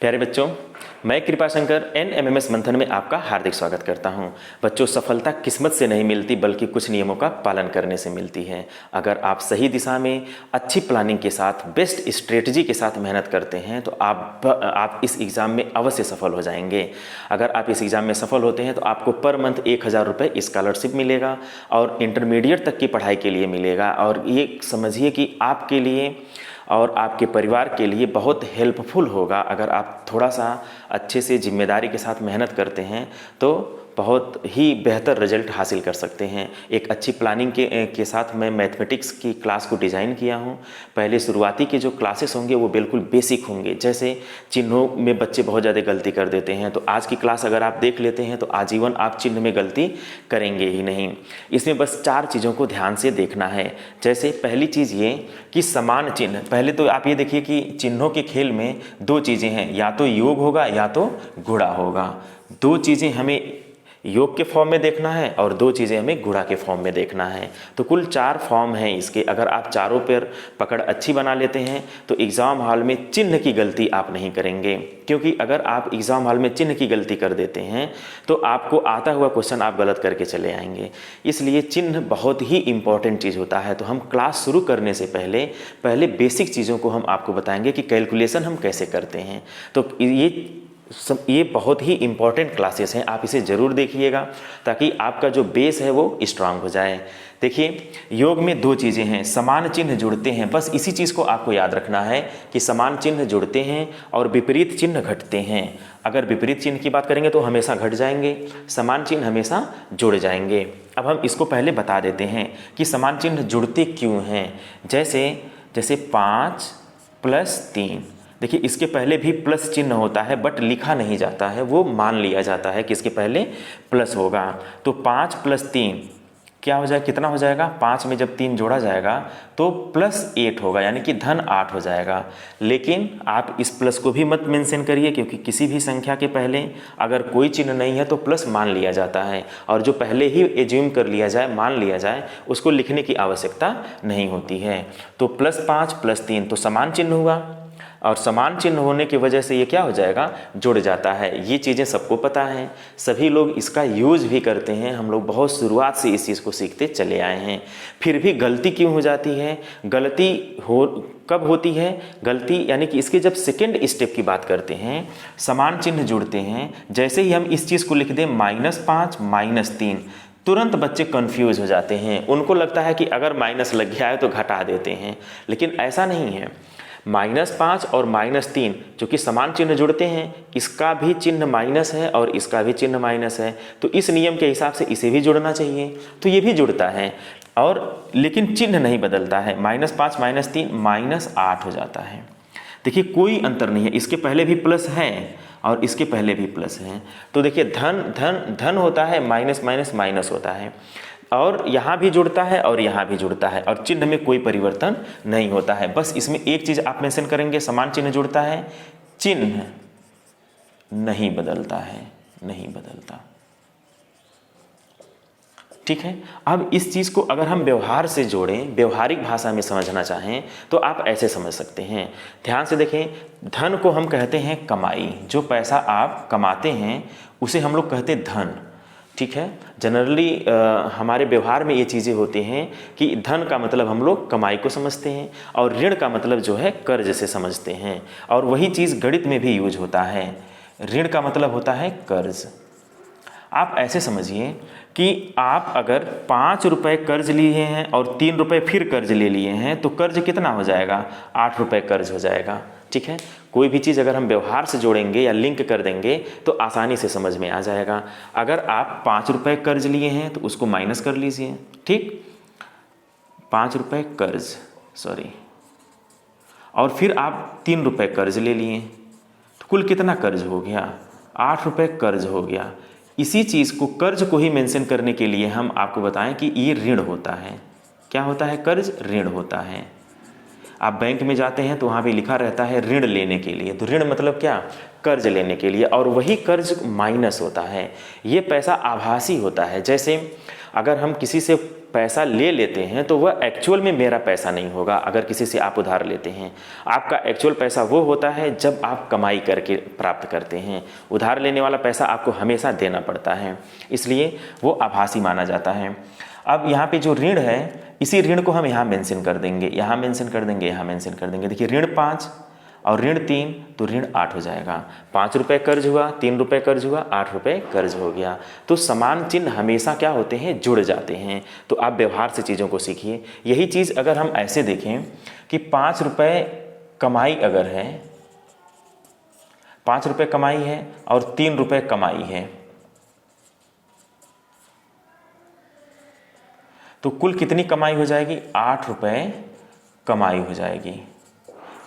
प्यारे बच्चों, मैं कृपाशंकर NMMS मंथन में आपका हार्दिक स्वागत करता हूं। बच्चों, सफलता किस्मत से नहीं मिलती बल्कि कुछ नियमों का पालन करने से मिलती है। अगर आप सही दिशा में अच्छी प्लानिंग के साथ, बेस्ट स्ट्रेटजी के साथ मेहनत करते हैं तो आप इस एग्ज़ाम में अवश्य सफल हो जाएंगे। अगर आप इस एग्ज़ाम में सफल होते हैं तो आपको पर मंथ 1000 रुपये स्कॉलरशिप मिलेगा और इंटरमीडिएट तक की पढ़ाई के लिए मिलेगा। और ये समझिए कि आपके लिए और आपके परिवार के लिए बहुत हेल्पफुल होगा। अगर आप थोड़ा सा अच्छे से जिम्मेदारी के साथ मेहनत करते हैं तो बहुत ही बेहतर रिजल्ट हासिल कर सकते हैं। एक अच्छी प्लानिंग के साथ मैं मैथमेटिक्स की क्लास को डिज़ाइन किया हूँ। पहले शुरुआती के जो क्लासेस होंगे वो बिल्कुल बेसिक होंगे, जैसे चिन्हों में बच्चे बहुत ज़्यादा गलती कर देते हैं, तो आज की क्लास अगर आप देख लेते हैं तो आजीवन आप चिन्ह में गलती करेंगे ही नहीं। इसमें बस 4 चीज़ों को ध्यान से देखना है। जैसे पहली चीज़ ये कि समान चिन्ह, पहले तो आप ये देखिए कि चिन्हों के खेल में 2 चीज़ें हैं, या तो योग होगा या तो गुणा होगा। 2 चीज़ें हमें योग के फॉर्म में देखना है और 2 चीज़ें हमें गुणा के फॉर्म में देखना है। तो कुल 4 फॉर्म हैं इसके। अगर आप चारों पर पकड़ अच्छी बना लेते हैं तो एग्ज़ाम हॉल में चिन्ह की गलती आप नहीं करेंगे, क्योंकि अगर आप एग्ज़ाम हॉल में चिन्ह की गलती कर देते हैं तो आपको आता हुआ क्वेश्चन आप गलत करके चले आएंगे। इसलिए चिन्ह बहुत ही इंपॉर्टेंट चीज़ होता है। तो हम क्लास शुरू करने से पहले बेसिक चीज़ों को हम आपको बताएंगे कि कैलकुलेशन हम कैसे करते हैं। तो ये बहुत ही इम्पॉर्टेंट क्लासेस हैं, आप इसे ज़रूर देखिएगा ताकि आपका जो बेस है वो स्ट्रांग हो जाए। देखिए, योग में 2 चीज़ें हैं, समान चिन्ह जुड़ते हैं। बस इसी चीज़ को आपको याद रखना है कि समान चिन्ह जुड़ते हैं और विपरीत चिन्ह घटते हैं। अगर विपरीत चिन्ह की बात करेंगे तो हमेशा घट जाएंगे, समान चिन्ह हमेशा जुड़ जाएंगे। अब हम इसको पहले बता देते हैं कि समान चिन्ह जुड़ते क्यों हैं। जैसे 5 + 3, देखिए इसके पहले भी प्लस चिन्ह होता है बट लिखा नहीं जाता है, वो मान लिया जाता है कि इसके पहले प्लस होगा। तो 5 + 3 क्या हो जाएगा, कितना हो जाएगा, 5 में जब 3 जोड़ा जाएगा तो +8 होगा, यानी कि धन 8 हो जाएगा। लेकिन आप इस प्लस को भी मत मेंशन करिए, क्योंकि किसी भी संख्या के पहले अगर कोई चिन्ह नहीं है तो प्लस मान लिया जाता है, और जो पहले ही एज्यूम कर लिया जाए, मान लिया जाए, उसको लिखने की आवश्यकता नहीं होती है। तो +5 + 3 तो समान चिन्ह हुआ, और समान चिन्ह होने की वजह से ये क्या हो जाएगा, जुड़ जाता है। ये चीज़ें सबको पता हैं, सभी लोग इसका यूज़ भी करते हैं। हम लोग बहुत शुरुआत से इस चीज़ को सीखते चले आए हैं। फिर भी गलती क्यों हो जाती है, गलती कब होती है गलती, यानी कि इसके जब सेकेंड स्टेप की बात करते हैं, समान चिन्ह जुड़ते हैं, जैसे ही हम इस चीज़ को लिख दें -5 - 3, तुरंत बच्चे कंफ्यूज हो जाते हैं। उनको लगता है कि अगर माइनस लग गया है तो घटा देते हैं, लेकिन ऐसा नहीं है। -5 और -3 जो कि समान चिन्ह जुड़ते हैं, इसका भी चिन्ह माइनस है और इसका भी चिन्ह माइनस है, तो इस नियम के हिसाब से इसे भी जुड़ना चाहिए, तो ये भी जुड़ता है, और लेकिन चिन्ह नहीं बदलता है। -5 - 3 -8 हो जाता है। देखिए कोई अंतर नहीं है, इसके पहले भी प्लस है और इसके पहले भी प्लस है। तो देखिए धन धन धन होता है, माइनस माइनस माइनस होता है, और यहाँ भी जुड़ता है और यहाँ भी जुड़ता है, और चिन्ह में कोई परिवर्तन नहीं होता है। बस इसमें एक चीज़ आप मेंशन करेंगे, समान चिन्ह जुड़ता है, चिन्ह नहीं बदलता है, नहीं बदलता। ठीक है। अब इस चीज़ को अगर हम व्यवहार से जोड़ें, व्यवहारिक भाषा में समझना चाहें तो आप ऐसे समझ सकते हैं। ध्यान से देखें, धन को हम कहते हैं कमाई, जो पैसा आप कमाते हैं उसे हम लोग कहते हैं धन। ठीक है। जनरली हमारे व्यवहार में ये चीज़ें होती हैं कि धन का मतलब हम लोग कमाई को समझते हैं और ऋण का मतलब जो है कर्ज से समझते हैं, और वही चीज़ गणित में भी यूज होता है। ऋण का मतलब होता है कर्ज। आप ऐसे समझिए कि आप अगर 5 रुपये कर्ज लिए हैं और 3 रुपये फिर कर्ज ले लिए हैं तो कर्ज कितना हो जाएगा, 8 रुपये कर्ज हो जाएगा। ठीक है। कोई भी चीज़ अगर हम व्यवहार से जोड़ेंगे या लिंक कर देंगे तो आसानी से समझ में आ जाएगा। अगर आप 5 रुपये कर्ज लिए हैं तो उसको माइनस कर लीजिए। ठीक, 5 रुपये कर्ज, और फिर आप 3 रुपये कर्ज ले लिए तो कुल कितना कर्ज हो गया, 8 रुपये कर्ज हो गया। इसी चीज़ को, कर्ज को ही मेंशन करने के लिए हम आपको बताएं कि ये ऋण होता है। क्या होता है, कर्ज ऋण होता है। आप बैंक में जाते हैं तो वहाँ पे लिखा रहता है ऋण लेने के लिए, तो ऋण मतलब क्या, कर्ज लेने के लिए, और वही कर्ज माइनस होता है। ये पैसा आभासी होता है। जैसे अगर हम किसी से पैसा ले लेते हैं तो वह एक्चुअल में मेरा पैसा नहीं होगा। अगर किसी से आप उधार लेते हैं, आपका एक्चुअल पैसा वो होता है जब आप कमाई करके प्राप्त करते हैं। उधार लेने वाला पैसा आपको हमेशा देना पड़ता है, इसलिए वो आभासी माना जाता है। अब यहाँ पे जो ऋण है, इसी ऋण को हम यहाँ मेंशन कर देंगे, यहाँ मेंशन कर देंगे, यहाँ मेंशन कर देंगे। देखिए ऋण 5 और ऋण 3 तो ऋण 8 हो जाएगा। 5 रुपये कर्ज हुआ, 3 रुपये कर्ज हुआ, 8 रुपये कर्ज हो गया। तो समान चिन्ह हमेशा क्या होते हैं, जुड़ जाते हैं। तो आप व्यवहार से चीज़ों को सीखिए। यही चीज़ अगर हम ऐसे देखें कि 5 रुपये कमाई अगर है, 5 रुपये कमाई है और 3 रुपये कमाई है, तो कुल कितनी कमाई हो जाएगी, 8 रुपये कमाई हो जाएगी।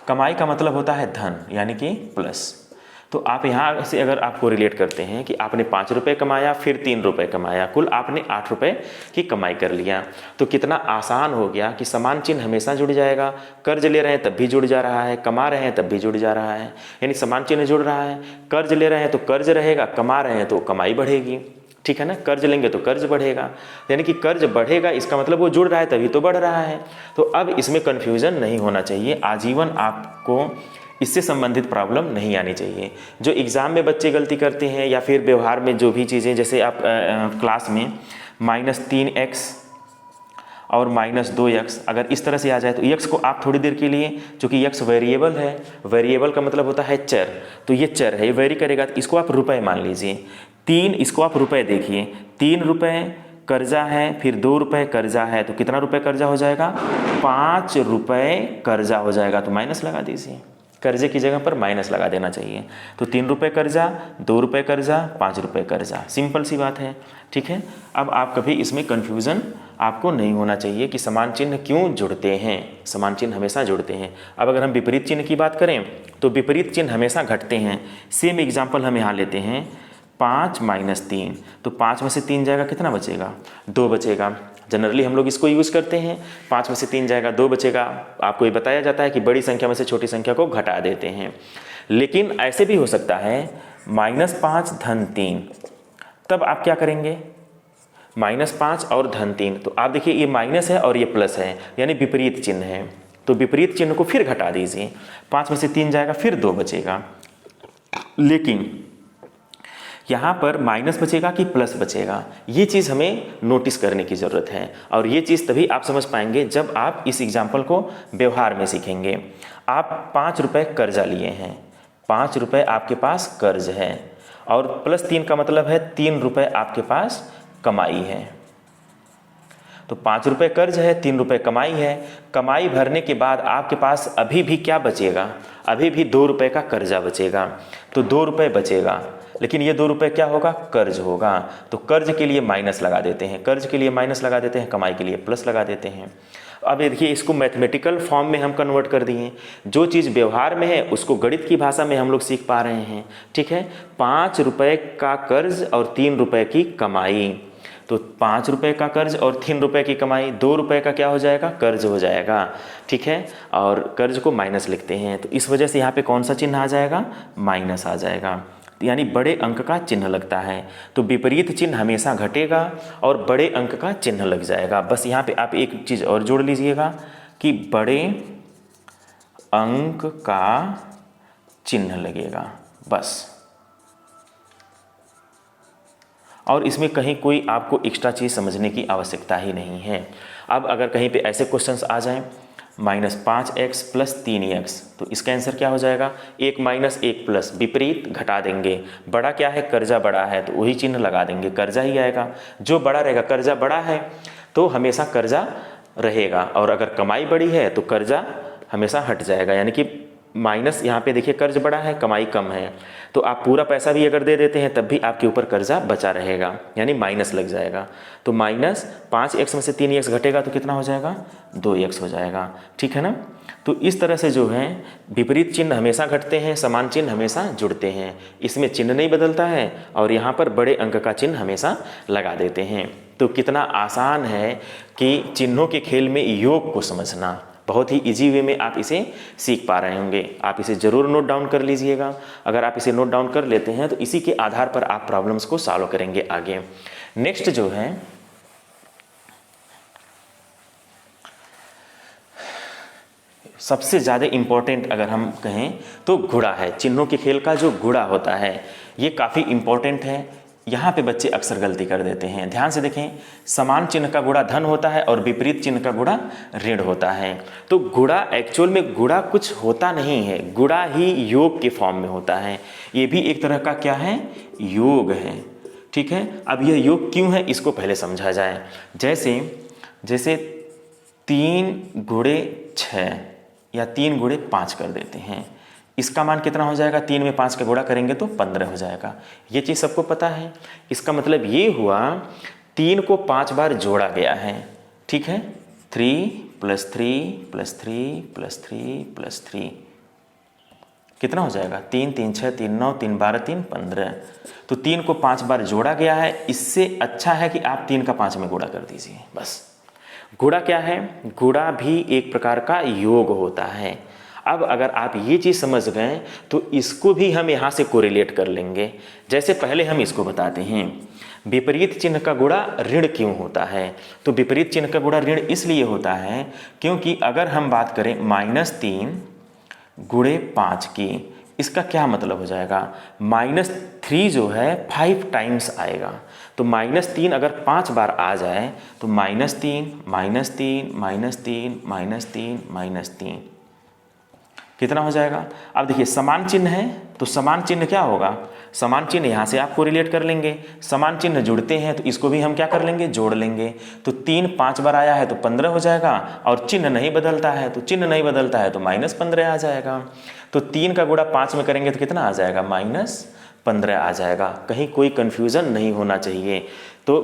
कमाई का मतलब होता है धन, यानी कि प्लस। तो आप यहाँ से अगर आपको रिलेट करते हैं कि आपने 5 रुपये कमाया, फिर 3 रुपये कमाया, कुल आपने 8 रुपये की कमाई कर लिया, तो कितना आसान हो गया कि समान चिन्ह हमेशा जुड़ जाएगा। कर्ज ले रहे हैं तब भी जुड़ जा रहा है, कमा रहे हैं तब भी जुड़ जा रहा है, यानी समान चिन्ह जुड़ रहा है। कर्ज ले रहे हैं तो कर्ज रहेगा, कमा रहे हैं तो कमाई बढ़ेगी, ठीक है ना। कर्ज लेंगे तो कर्ज बढ़ेगा, यानी कि कर्ज बढ़ेगा, इसका मतलब वो जुड़ रहा है तभी तो बढ़ रहा है। तो अब इसमें कन्फ्यूज़न नहीं होना चाहिए। आजीवन आपको इससे संबंधित प्रॉब्लम नहीं आनी चाहिए। जो एग्ज़ाम में बच्चे गलती करते हैं या फिर व्यवहार में जो भी चीज़ें, जैसे आप क्लास में -3x और -2x अगर इस तरह से आ जाए तो x को आप थोड़ी देर के लिए, चूँकि x वेरिएबल है, वेरिएबल का मतलब होता है चर, तो ये चर है, ये वेरी करेगा, तो इसको आप रुपए मान लीजिए। 3, इसको आप रुपए देखिए, 3 रुपये कर्जा है, फिर 2 रुपये कर्जा है, तो कितना रुपये कर्जा हो जाएगा, 5 रुपये कर्जा हो जाएगा। तो माइनस लगा दीजिए, कर्जे की जगह पर माइनस लगा देना चाहिए। तो 3 रुपये कर्जा, 2 रुपये कर्जा, 5 रुपये कर्जा, सिंपल सी बात है, ठीक है। अब आप कभी इसमें कन्फ्यूज़न आपको नहीं होना चाहिए कि समान चिन्ह क्यों जुड़ते हैं। समान चिन्ह हमेशा जुड़ते हैं। अब अगर हम विपरीत चिन्ह की बात करें तो विपरीत चिन्ह हमेशा घटते हैं। सेम एग्जाम्पल हम यहाँ लेते हैं, 5 - 3, तो 5 में से 3 जाएगा, कितना बचेगा, 2 बचेगा। जनरली हम लोग इसको यूज़ करते हैं, 5 में से 3 जाएगा, 2 बचेगा। आपको ये बताया जाता है कि बड़ी संख्या में से छोटी संख्या को घटा देते हैं। लेकिन ऐसे भी हो सकता है -5 धन 3, तब आप क्या करेंगे, -5 और धन 3, तो आप देखिए ये माइनस है और ये प्लस है, यानी विपरीत चिन्ह है। तो विपरीत चिन्ह को फिर घटा दीजिए, 5 में से 3 जाएगा, फिर 2 बचेगा। लेकिन यहाँ पर माइनस बचेगा कि प्लस बचेगा, ये चीज़ हमें नोटिस करने की ज़रूरत है। और ये चीज़ तभी आप समझ पाएंगे जब आप इस एग्जाम्पल को व्यवहार में सीखेंगे। आप 5 रुपये कर्जा लिए हैं, 5 रुपये आपके पास कर्ज है, और +3 का मतलब है 3 रुपये आपके पास कमाई है। तो 5 रुपये कर्ज है, 3 रुपये कमाई है। कमाई भरने के बाद आपके पास अभी भी क्या बचेगा, अभी भी 2 रुपये का कर्जा बचेगा। तो 2 रुपये बचेगा, लेकिन ये 2 रुपये क्या होगा, कर्ज होगा। तो कर्ज के लिए माइनस लगा देते हैं, कर्ज के लिए माइनस लगा देते हैं, कमाई के लिए प्लस लगा देते हैं। अब देखिए इसको मैथमेटिकल फॉर्म में हम कन्वर्ट कर दिए। जो चीज़ व्यवहार में है उसको गणित की भाषा में हम लोग सीख पा रहे हैं, ठीक है। 5 रुपये का कर्ज और 3 रुपये की कमाई, तो 5 रुपये का कर्ज और 3 रुपये की कमाई, 2 रुपये का क्या हो जाएगा, कर्ज हो जाएगा, ठीक है। और कर्ज को माइनस लिखते हैं, तो इस वजह से यहाँ पे कौन सा चिन्ह आ जाएगा, माइनस आ जाएगा, यानी बड़े अंक का चिन्ह लगता है। तो विपरीत चिन्ह हमेशा घटेगा और बड़े अंक का चिन्ह लग जाएगा। बस यहाँ पे आप एक चीज़ और जोड़ लीजिएगा कि बड़े अंक का चिन्ह लगेगा, बस। और इसमें कहीं कोई आपको एक्स्ट्रा चीज़ समझने की आवश्यकता ही नहीं है। अब अगर कहीं पे ऐसे क्वेश्चंस आ जाएं, -5x + 3x, तो इसका आंसर क्या हो जाएगा, 1 - 1 प्लस, विपरीत घटा देंगे। बड़ा क्या है, कर्जा बड़ा है, तो वही चिन्ह लगा देंगे, कर्जा ही आएगा। जो बड़ा रहेगा, कर्जा बड़ा है तो हमेशा कर्जा रहेगा, और अगर कमाई बड़ी है तो कर्जा हमेशा हट जाएगा, यानी कि माइनस। यहाँ पे देखिए कर्ज बड़ा है, कमाई कम है, तो आप पूरा पैसा भी अगर दे देते हैं तब भी आपके ऊपर कर्जा बचा रहेगा, यानी माइनस लग जाएगा। तो -5x में से 3x घटेगा तो कितना हो जाएगा, 2x हो जाएगा, ठीक है ना। तो इस तरह से जो है विपरीत चिन्ह हमेशा घटते हैं, समान चिन्ह हमेशा जुड़ते हैं। इसमें चिन्ह नहीं बदलता है और यहाँ पर बड़े अंक का चिन्ह हमेशा लगा देते हैं। तो कितना आसान है कि चिन्हों के खेल में योग को समझना, बहुत ही इजी वे में आप इसे सीख पा रहे होंगे। आप इसे ज़रूर नोट डाउन कर लीजिएगा। अगर आप इसे नोट डाउन कर लेते हैं तो इसी के आधार पर आप प्रॉब्लम्स को सॉल्व करेंगे आगे। नेक्स्ट जो है सबसे ज़्यादा इम्पोर्टेंट अगर हम कहें तो गुणा है। चिन्हों के खेल का जो गुणा होता है ये काफ़ी इम्पोर्टेंट है। यहाँ पे बच्चे अक्सर गलती कर देते हैं। ध्यान से देखें, समान चिन्ह का गुणा धन होता है और विपरीत चिन्ह का गुणा ऋण होता है। तो गुणा एक्चुअल में गुणा कुछ होता नहीं है, गुणा ही योग के फॉर्म में होता है। ये भी एक तरह का क्या है, योग है। ठीक है, अब यह योग क्यों है इसको पहले समझा जाए। जैसे 3 गुणे 6 या 3 गुणे 5 कर देते हैं, इसका मान कितना हो जाएगा, 3 में 5 का गुणा करेंगे तो 15 हो जाएगा। ये चीज़ सबको पता है। इसका मतलब ये हुआ 3 को 5 बार जोड़ा गया है। ठीक है, 3 + 3 + 3 + 3 + 3 कितना हो जाएगा, 3 3 6 3 9 3 12 3 15। तो 3 को 5 बार जोड़ा गया है। इससे अच्छा है कि आप 3 का 5 में गुणा कर दीजिए बस। गुणा क्या है, गुणा भी एक प्रकार का योग होता है। अब अगर आप ये चीज़ समझ गए तो इसको भी हम यहाँ से कोरिलेट कर लेंगे। जैसे पहले हम इसको बताते हैं, विपरीत चिन्ह का गुणा ऋण क्यों होता है। तो विपरीत चिन्ह का गुणा ऋण इसलिए होता है क्योंकि अगर हम बात करें -3 गुणे 5 की, इसका क्या मतलब हो जाएगा, -3 जो है 5 टाइम्स आएगा। तो -3 अगर 5 बार आ जाए तो -3 -3 -3 -3 कितना हो जाएगा। अब देखिए समान चिन्ह है तो समान चिन्ह क्या होगा, समान चिन्ह यहाँ से आप कोरिलेट कर लेंगे। समान चिन्ह जुड़ते हैं तो इसको भी हम क्या कर लेंगे, जोड़ लेंगे। तो 3 5 बार आया है तो 15 हो जाएगा, और चिन्ह नहीं बदलता है तो -15 आ जाएगा। तो 3 का गुणा 5 में करेंगे तो कितना आ जाएगा, -15 आ जाएगा। कहीं कोई कन्फ्यूज़न नहीं होना चाहिए। तो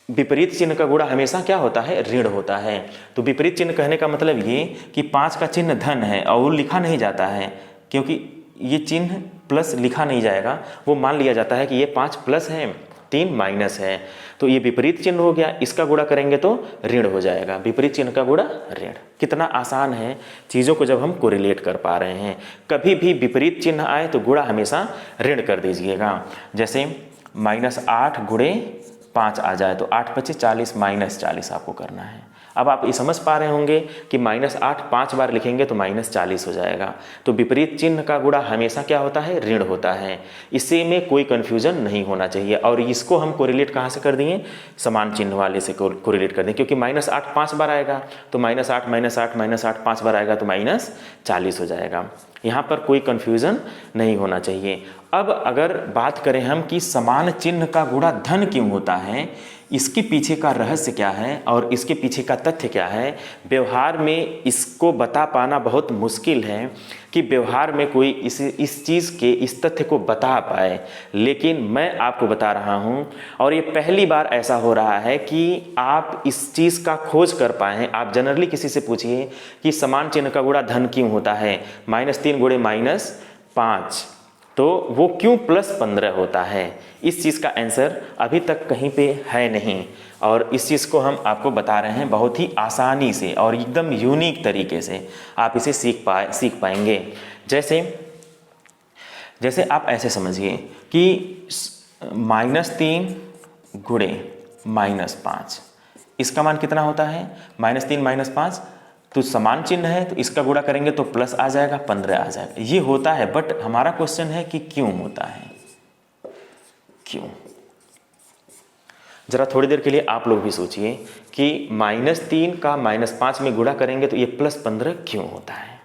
विपरीत चिन्ह का गुणा हमेशा क्या होता है, ऋण होता है। तो विपरीत चिन्ह कहने का मतलब ये कि 5 का चिन्ह धन है और वो लिखा नहीं जाता है, क्योंकि ये चिन्ह प्लस लिखा नहीं जाएगा, वो मान लिया जाता है कि ये 5 प्लस है 3 माइनस है। तो ये विपरीत चिन्ह हो गया, इसका गुणा करेंगे तो ऋण हो जाएगा। विपरीत चिन्ह का गुणा ऋण। कितना आसान है चीज़ों को जब हम कोरिलेट कर पा रहे हैं। कभी भी विपरीत चिन्ह आए तो गुणा हमेशा ऋण कर दीजिएगा। जैसे -8 गुणे 5 आ जाए तो 8 × 25 40 -40 आपको करना है। अब आप ये समझ पा रहे होंगे कि -8 5 बार लिखेंगे तो -40 हो जाएगा। तो विपरीत चिन्ह का गुणा हमेशा क्या होता है, ऋण होता है। इससे में कोई कन्फ्यूजन नहीं होना चाहिए। और इसको हम कोरिलेट कहाँ से कर दिए, समान चिन्ह वाले से कोरिलेट कर दें, क्योंकि -8 5 बार आएगा तो -8 -8 5 बार आएगा तो -40 हो जाएगा। यहाँ पर कोई कन्फ्यूज़न नहीं होना चाहिए। अब अगर बात करें हम कि समान चिन्ह का गुणा धन क्यों होता है, इसके पीछे का रहस्य क्या है और इसके पीछे का तथ्य क्या है, व्यवहार में इसको बता पाना बहुत मुश्किल है कि व्यवहार में कोई इस चीज़ के इस तथ्य को बता पाए, लेकिन मैं आपको बता रहा हूँ। और ये पहली बार ऐसा हो रहा है कि आप इस चीज़ का खोज कर पाए हैं। आप जनरली किसी से पूछिए कि समान चिन्ह का गुणा धन क्यों होता है, -3 गुणे -5, तो वो क्यों +15 होता है। इस चीज़ का आंसर अभी तक कहीं पे है नहीं, और इस चीज़ को हम आपको बता रहे हैं बहुत ही आसानी से और एकदम यूनिक तरीके से आप इसे सीख पाएंगे। जैसे आप ऐसे समझिए कि -3 गुणे -5, इसका मान कितना होता है, -3 -5, तो समान चिन्ह है तो इसका गुणा करेंगे तो प्लस आ जाएगा, 15 आ जाएगा। ये होता है, बट हमारा क्वेश्चन है कि क्यों होता है, क्यों। जरा थोड़ी देर के लिए आप लोग भी सोचिए कि -3 का -5 में गुणा करेंगे तो ये +15 क्यों होता है।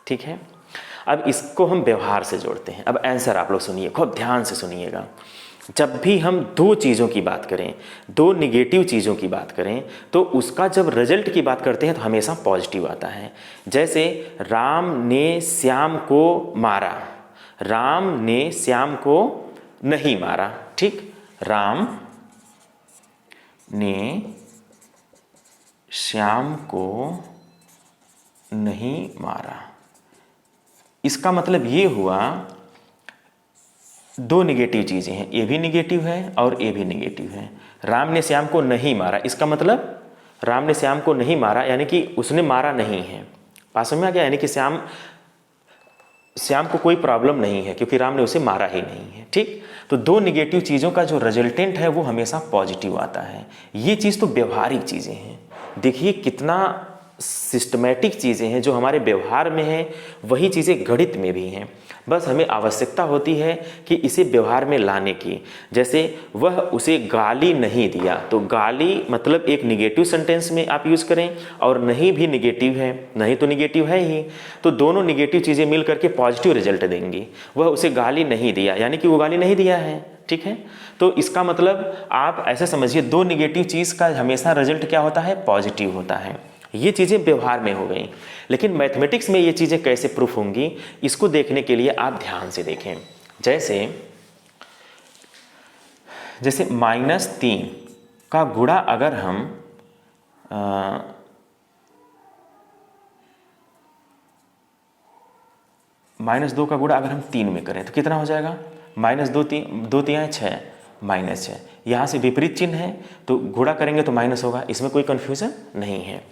ठीक है, अब इसको हम व्यवहार से जोड़ते हैं। अब आंसर आप लोग सुनिए, खूब ध्यान से सुनिएगा। जब भी हम दो चीज़ों की बात करें, दो निगेटिव चीज़ों की बात करें, तो उसका जब रिजल्ट की बात करते हैं तो हमेशा पॉजिटिव आता है। जैसे राम ने श्याम को मारा, राम ने श्याम को नहीं मारा। ठीक, राम ने श्याम को नहीं मारा, इसका मतलब ये हुआ दो निगेटिव चीज़ें हैं, ये भी निगेटिव है और ये भी निगेटिव है। राम ने श्याम को नहीं मारा, इसका मतलब राम ने श्याम को नहीं मारा यानी कि उसने मारा नहीं है। बात समझ में आ गया, यानी कि श्याम को कोई प्रॉब्लम नहीं है क्योंकि राम ने उसे मारा ही नहीं है। ठीक, तो दो निगेटिव चीज़ों का जो रिजल्टेंट है वो हमेशा पॉजिटिव आता है। ये चीज़ तो व्यवहारिक चीज़ें हैं, देखिए कितना सिस्टमैटिक चीज़ें हैं जो हमारे व्यवहार में हैं, वही चीज़ें गणित में भी हैं। बस हमें आवश्यकता होती है कि इसे व्यवहार में लाने की। जैसे वह उसे गाली नहीं दिया, तो गाली मतलब एक निगेटिव सेंटेंस में आप यूज़ करें, और नहीं भी निगेटिव है, नहीं तो निगेटिव है ही, तो दोनों निगेटिव चीज़ें मिल करके पॉजिटिव रिजल्ट देंगी। वह उसे गाली नहीं दिया यानी कि वो गाली नहीं दिया है, ठीक है। तो इसका मतलब आप ऐसे समझिए, दो निगेटिव चीज़ का हमेशा रिजल्ट क्या होता है? पॉजिटिव होता है। ये चीज़ें व्यवहार में हो गई, लेकिन मैथमेटिक्स में ये चीज़ें कैसे प्रूफ होंगी, इसको देखने के लिए आप ध्यान से देखें। जैसे -3 का गुणा अगर हम -2 का गुणा अगर हम 3 में करें तो कितना हो जाएगा? -2 2 3 6 -6। यहाँ से विपरीत चिन्ह है तो गुणा करेंगे तो माइनस होगा, इसमें कोई कन्फ्यूज़न नहीं है।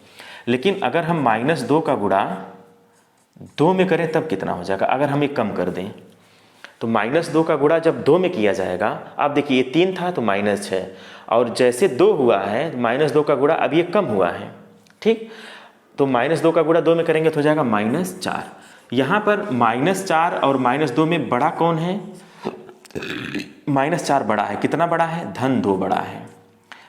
लेकिन अगर हम -2 का गुणा 2 में करें तब कितना हो जाएगा? अगर हम एक कम कर दें तो -2 का गुणा जब 2 में किया जाएगा, आप देखिए 3 था तो -6, और जैसे 2 हुआ है -2 का गुणा अब ये कम हुआ है, ठीक। तो -2 का गुणा 2 में करेंगे तो हो जाएगा -4। यहाँ पर -4 और -2 में बड़ा कौन है? -4 बड़ा है। कितना बड़ा है? -2 बड़ा है।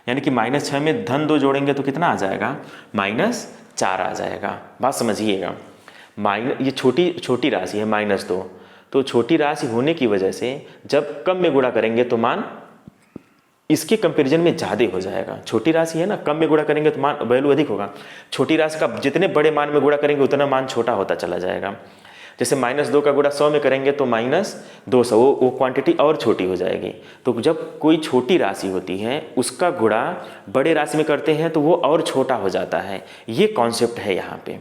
यानी कि -6 में -2 जोड़ेंगे तो कितना आ जाएगा? -4 आ जाएगा। बात समझिएगा, ये छोटी राशि है -2, तो छोटी राशि होने की वजह से जब कम में गुणा करेंगे तो मान इसके कंपैरिजन में ज़्यादा हो जाएगा। छोटी राशि है ना, कम में गुणा करेंगे तो मान वैल्यू अधिक होगा। छोटी राशि का जितने बड़े मान में गुणा करेंगे उतना मान छोटा होता चला जाएगा। जैसे -2 का गुणा 100 में करेंगे तो -200, वो क्वांटिटी और छोटी हो जाएगी। तो जब कोई छोटी राशि होती है उसका गुणा बड़े राशि में करते हैं तो वो और छोटा हो जाता है। ये कॉन्सेप्ट है यहाँ पे,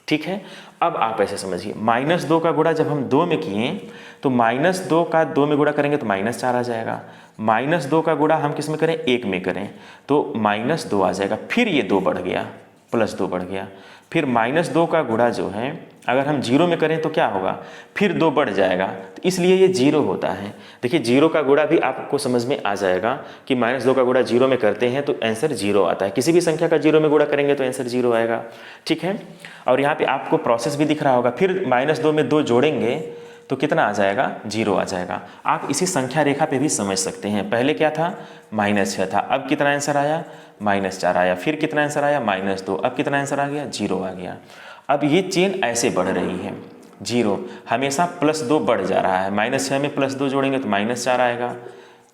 ठीक है। अब आप ऐसे समझिए, -2 का गुणा जब हम 2 में किए तो -2 का 2 में गुणा करेंगे तो -4 आ जाएगा। -2 का गुणा हम किस में करें? 1 में करें तो -2 आ जाएगा। फिर ये 2 बढ़ गया, +2 बढ़ गया। फिर -2 का गुणा जो है अगर हम 0 में करें तो क्या होगा? फिर 2 बढ़ जाएगा, तो इसलिए ये 0 होता है। देखिए 0 का गुणा भी आपको समझ में आ जाएगा कि -2 का गुणा 0 में करते हैं तो आंसर 0 आता है। किसी भी संख्या का 0 में गुणा करेंगे तो आंसर 0 आएगा, ठीक है। और यहाँ पे आपको प्रोसेस भी दिख रहा होगा। फिर -2 में 2 जोड़ेंगे तो कितना आ जाएगा? 0 आ जाएगा। आप इसी संख्या रेखा पे भी समझ सकते हैं। पहले क्या था? -6 था, अब कितना आंसर आया? -4 आया। फिर कितना आंसर आया? -2। अब कितना आंसर आ गया? 0 आ गया। अब ये चेन ऐसे बढ़ रही है, 0 हमेशा +2 बढ़ जा रहा है। -6 में +2 जोड़ेंगे तो -4 आएगा,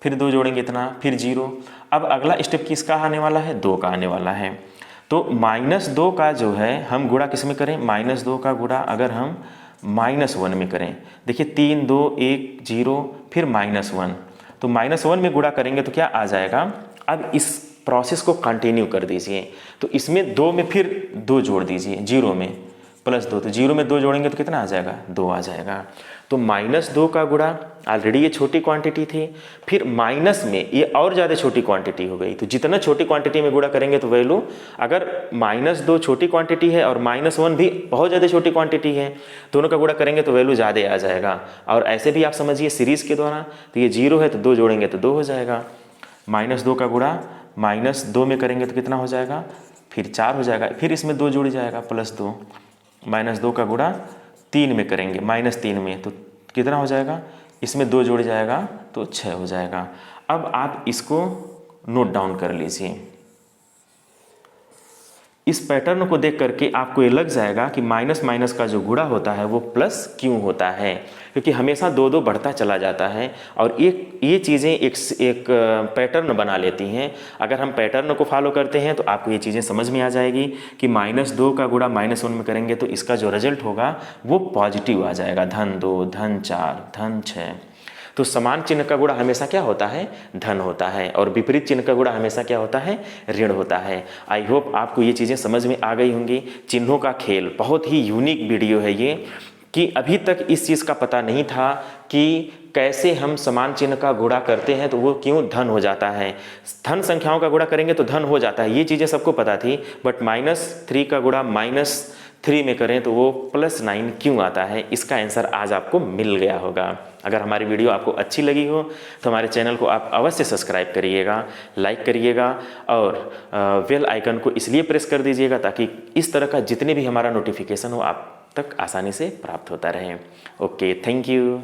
फिर 2 जोड़ेंगे इतना, फिर 0। अब अगला स्टेप किसका आने वाला है? 2 का आने वाला है। तो -2 का जो है हम गुणा किस में करें? -2 का गुणा अगर हम -1 में करें, देखिए 3 2 1 0 फिर -1, तो -1 में गुणा करेंगे तो क्या आ जाएगा? अब इस प्रोसेस को कंटिन्यू कर दीजिए, तो इसमें 2 में फिर 2 जोड़ दीजिए, 0 में +2, तो 0 में 2 जोड़ेंगे तो कितना आ जाएगा? 2 आ जाएगा। तो -2 का गुणा ऑलरेडी ये छोटी क्वांटिटी थी, फिर माइनस में ये और ज़्यादा छोटी क्वांटिटी हो गई। तो जितना छोटी क्वांटिटी में गुणा करेंगे तो वैल्यू, अगर -2 छोटी क्वांटिटी है और -1 भी बहुत ज़्यादा छोटी क्वांटिटी है, दोनों का गुणा करेंगे तो वैल्यू ज़्यादा आ जाएगा। और ऐसे भी आप समझिए सीरीज़ के द्वारा, तो ये 0 है तो 2 जोड़ेंगे तो 2 हो जाएगा। -2 का गुणा -2 में करेंगे तो कितना हो जाएगा? फिर 4 हो जाएगा, फिर इसमें 2 जुड़ जाएगा +2। -2 का गुणा 3 में करेंगे, -3 में, तो कितना हो जाएगा? इसमें 2 जुड़ जाएगा तो 6 हो जाएगा। अब आप इसको नोट डाउन कर लीजिए। इस पैटर्न को देख करके आपको ये लग जाएगा कि माइनस माइनस का जो गुणा होता है वो प्लस क्यों होता है, क्योंकि हमेशा 2 बढ़ता चला जाता है। और ये चीज़ें एक पैटर्न बना लेती हैं। अगर हम पैटर्न को फॉलो करते हैं तो आपको ये चीज़ें समझ में आ जाएगी कि -2 का गुणा -1 में करेंगे तो इसका जो रिजल्ट होगा वो पॉजिटिव आ जाएगा, धन 2 धन 4 धन 6। तो समान चिन्ह का गुणा हमेशा क्या होता है? धन होता है, और विपरीत चिन्ह का गुणा हमेशा क्या होता है? ऋण होता है। आई होप आपको ये चीज़ें समझ में आ गई होंगी। चिन्हों का खेल बहुत ही यूनिक वीडियो है ये, कि अभी तक इस चीज़ का पता नहीं था कि कैसे हम समान चिन्ह का गुणा करते हैं तो वो क्यों धन हो जाता है। धन संख्याओं का गुणा करेंगे तो धन हो जाता है, ये चीज़ें सबको पता थी। बट -3 का गुणा 3 में करें तो वो +9 क्यों आता है, इसका आंसर आज आपको मिल गया होगा। अगर हमारी वीडियो आपको अच्छी लगी हो तो हमारे चैनल को आप अवश्य सब्सक्राइब करिएगा, लाइक करिएगा और बेल आइकन को इसलिए प्रेस कर दीजिएगा ताकि इस तरह का जितने भी हमारा नोटिफिकेशन हो आप तक आसानी से प्राप्त होता रहे। Okay, thank you.